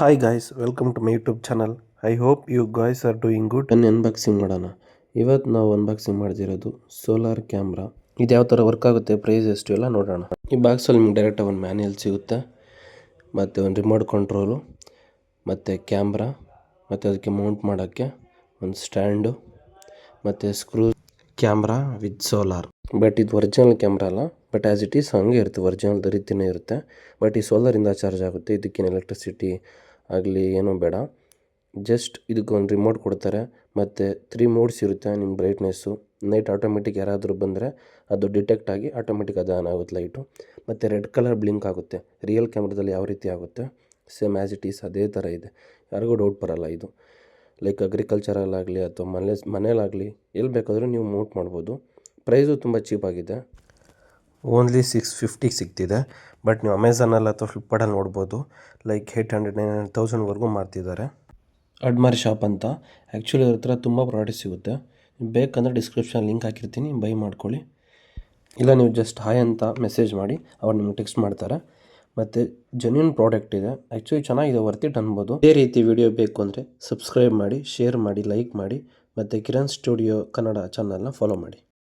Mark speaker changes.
Speaker 1: Hi guys, welcome to my YouTube channel. I hope you guys are doing good. ಬನ್ನಿ unboxing ಮಾಡೋಣ. ಇವತ್ತು ನಾವು unboxing ಮಾಡ್ತಿರೋದು solar camera. ಇದು ಯಾವ ಥರ ವರ್ಕ್ ಆಗುತ್ತೆ, ಪ್ರೈಸ್ ಎಷ್ಟು ಎಲ್ಲ ನೋಡೋಣ. ಈ ಬಾಕ್ಸಲ್ಲಿ ನಿಮ್ಗೆ ಡೈರೆಕ್ಟ್ ಒಂದು ಮ್ಯಾನ್ಯಲ್ ಸಿಗುತ್ತೆ, ಮತ್ತು ಒಂದು ರಿಮೋಟ್ ಕಂಟ್ರೋಲು, ಮತ್ತು ಕ್ಯಾಮ್ರಾ, ಮತ್ತು ಅದಕ್ಕೆ ಮೌಂಟ್ ಮಾಡೋಕ್ಕೆ ಒಂದು ಸ್ಟ್ಯಾಂಡು, ಮತ್ತು screw. Camera with solar. But ಇದು ಒರಿಜಿನಲ್ ಕ್ಯಾಮ್ರಾ ಅಲ್ಲ, ಬಟ್ ಆ್ಯಸ್ ಇಟ್ ಈಸ್ ಹಂಗೆ ಇರುತ್ತೆ, ಒರಿಜಿನಲ್ ರೀತಿಯೇ ಇರುತ್ತೆ. ಬಟ್ ಈ ಸೋಲಾರಿಂದ ಚಾರ್ಜ್ ಆಗುತ್ತೆ. ಇದಕ್ಕೇನು ಎಲೆಕ್ಟ್ರಿಸಿಟಿ ಆಗಲಿ ಏನೂ ಬೇಡ. ಜಸ್ಟ್ ಇದಕ್ಕೊಂದು ರಿಮೋಟ್ ಕೊಡ್ತಾರೆ, ಮತ್ತು 3 ಮೋಡ್ಸ್ ಇರುತ್ತೆ. ನಿಮ್ಮ ಬ್ರೈಟ್ನೆಸ್ಸು ನೈಟ್ ಆಟೋಮೆಟಿಕ್ ಯಾರಾದರೂ ಬಂದರೆ ಅದು ಡಿಟೆಕ್ಟ್ ಆಗಿ ಆಟೋಮೆಟಿಕ್ ಅದು ಆನ್ ಆಗುತ್ತೆ ಲೈಟು. ಮತ್ತು ರೆಡ್ ಕಲರ್ ಬ್ಲಿಂಕ್ ಆಗುತ್ತೆ. ರಿಯಲ್ ಕ್ಯಾಮ್ರಾದಲ್ಲಿ ಯಾವ ರೀತಿ ಆಗುತ್ತೆ ಸೇಮ್ ಆ್ಯಸ್ ಇಟ್ ಈಸ್ ಅದೇ ಥರ ಇದೆ. ಯಾರಿಗೂ ಡೌಟ್ ಬರೋಲ್ಲ. ಇದು ಲೈಕ್ ಅಗ್ರಿಕಲ್ಚರಲ್ಲಾಗಲಿ ಅಥವಾ ಮನೇಲಾಗಲಿ ಎಲ್ಲಿ ಬೇಕಾದರೂ ನೀವು ಮೌಂಟ್ ಮಾಡ್ಬೋದು. ಪ್ರೈಸು ತುಂಬ ಚೀಪಾಗಿದೆ, ಓನ್ಲಿ 650 ಸಿಗ್ತಿದೆ. ಬಟ್ ನೀವು ಅಮೆಝಾನಲ್ಲಿ ಅಥವಾ ಫ್ಲಿಪ್ಕಾರ್ಟಲ್ಲಿ ನೋಡ್ಬೋದು, ಲೈಕ್ 800-900,000ವರೆಗೂ ಮಾರ್ತಿದ್ದಾರೆ. ಅಡ್ಮಾರಿ ಶಾಪ್ ಅಂತ. ಆ್ಯಕ್ಚುಲಿ ಅವ್ರ ಹತ್ರ ತುಂಬ ಪ್ರಾಡಕ್ಟ್ ಸಿಗುತ್ತೆ. ಬೇಕಂದರೆ ಡಿಸ್ಕ್ರಿಪ್ಷನ್ ಲಿಂಕ್ ಹಾಕಿರ್ತೀನಿ, ಬೈ ಮಾಡ್ಕೊಳ್ಳಿ. ಇಲ್ಲ ನೀವು ಜಸ್ಟ್ ಹಾಯ್ ಅಂತ ಮೆಸೇಜ್ ಮಾಡಿ, ಅವ್ರು ನಿಮ್ಗೆ ಟೆಕ್ಸ್ಟ್ ಮಾಡ್ತಾರೆ. ಮತ್ತು ಜೆನ್ಯೂನ್ ಪ್ರಾಡಕ್ಟ್ ಇದೆ, ಆ್ಯಕ್ಚುಲಿ ಚೆನ್ನಾಗಿದೆ, ವರ್ತ್ ಇಟ್ ಅನ್ಬೋದು. ಇದೇ ರೀತಿ ವಿಡಿಯೋ ಬೇಕು ಅಂದರೆ ಸಬ್ಸ್ಕ್ರೈಬ್ ಮಾಡಿ, ಶೇರ್ ಮಾಡಿ, ಲೈಕ್ ಮಾಡಿ, ಮತ್ತು ಕಿರಣ್ ಸ್ಟುಡಿಯೋ ಕನ್ನಡ ಚಾನಲ್ನ ಫಾಲೋ ಮಾಡಿ.